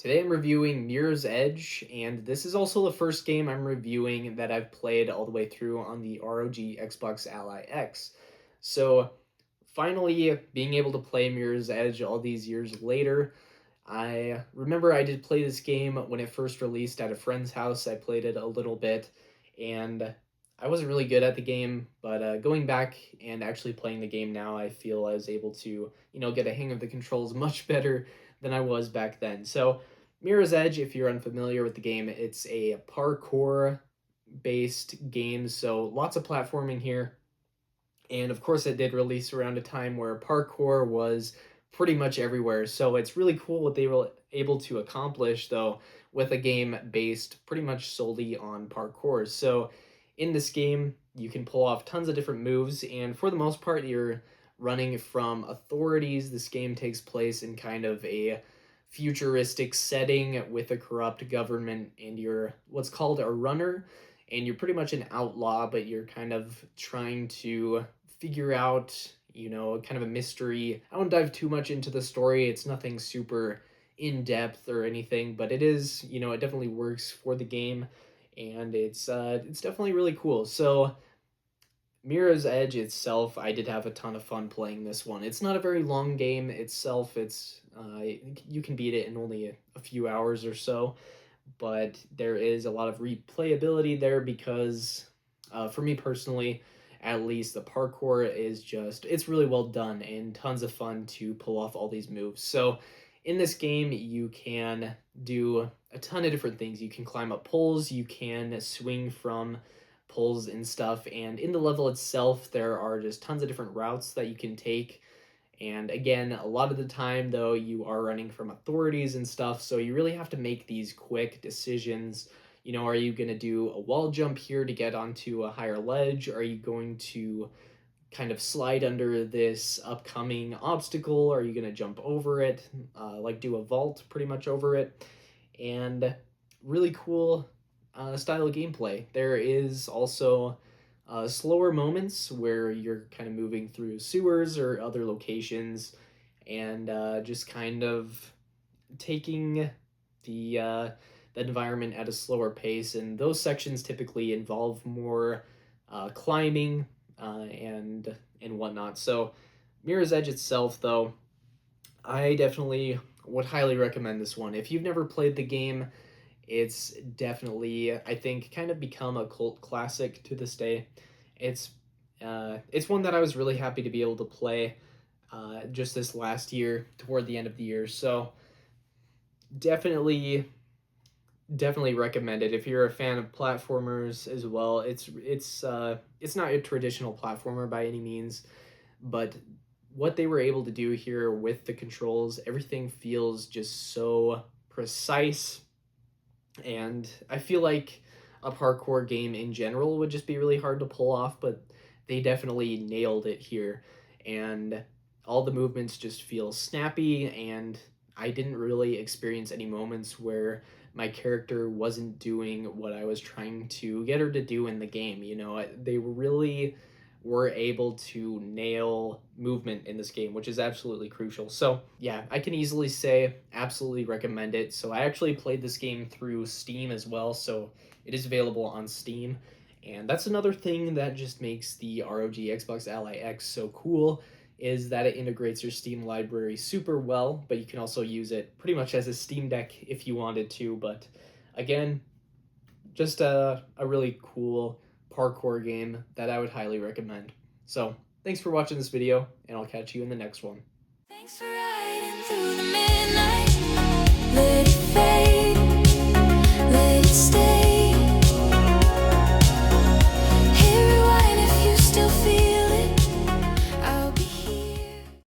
Today I'm reviewing Mirror's Edge, and this is also the first game I'm reviewing that I've played all the way through on the ROG Xbox Ally X. So finally being able to play Mirror's Edge all these years later. I remember I did play this game when it first released at a friend's house. I played it a little bit, and I wasn't really good at the game, but going back and actually playing the game now, I feel I was able to, get a hang of the controls much better than I was back then. So, Mirror's Edge, if you're unfamiliar with the game, it's a parkour based game, so lots of platforming here. And of course, it did release around a time where parkour was pretty much everywhere. So it's really cool what they were able to accomplish, though, with a game based pretty much solely on parkour. So in this game, you can pull off tons of different moves, and for the most part, you're running from authorities. This game takes place in kind of a futuristic setting with a corrupt government, and you're what's called a runner, and you're pretty much an outlaw, but you're kind of trying to figure out, kind of a mystery. I won't dive too much into the story. It's nothing super in depth or anything, but it is, it definitely works for the game, and it's definitely really cool. So Mirror's Edge itself, I did have a ton of fun playing this one. It's not a very long game itself. It's you can beat it in only a few hours or so, but there is a lot of replayability there because, for me personally, at least the parkour is it's really well done and tons of fun to pull off all these moves. So in this game, you can do a ton of different things. You can climb up poles, you can swing from poles and stuff, and in the level itself, there are just tons of different routes that you can take. And again, a lot of the time, though, you are running from authorities and stuff, so you really have to make these quick decisions. Are you going to do a wall jump here to get onto a higher ledge? Are you going to kind of slide under this upcoming obstacle? Are you going to jump over it, like do a vault pretty much over it? And really cool style of gameplay. There is also slower moments where you're kind of moving through sewers or other locations, and just kind of taking the environment at a slower pace. And those sections typically involve more climbing and whatnot. So Mirror's Edge itself, though, I definitely would highly recommend this one. If you've never played the game, it's definitely, I think, kind of become a cult classic to this day. It's it's one that I was really happy to be able to play just this last year, toward the end of the year. So definitely, definitely recommend it if you're a fan of platformers as well. It's not a traditional platformer by any means, but what they were able to do here with the controls, everything feels just so precise, and I feel like a parkour game in general would just be really hard to pull off, but they definitely nailed it here. And all the movements just feel snappy, and I didn't really experience any moments where my character wasn't doing what I was trying to get her to do in the game. They really were able to nail movement in this game, which is absolutely crucial. So yeah, I can easily say absolutely recommend it. So I actually played this game through Steam as well, so it is available on Steam. And that's another thing that just makes the ROG Xbox Ally X so cool, is that it integrates your Steam library super well, but you can also use it pretty much as a Steam Deck if you wanted to. But again, just a really cool parkour game that I would highly recommend. So thanks for watching this video, and I'll catch you in the next one. Thanks for riding through the midnight.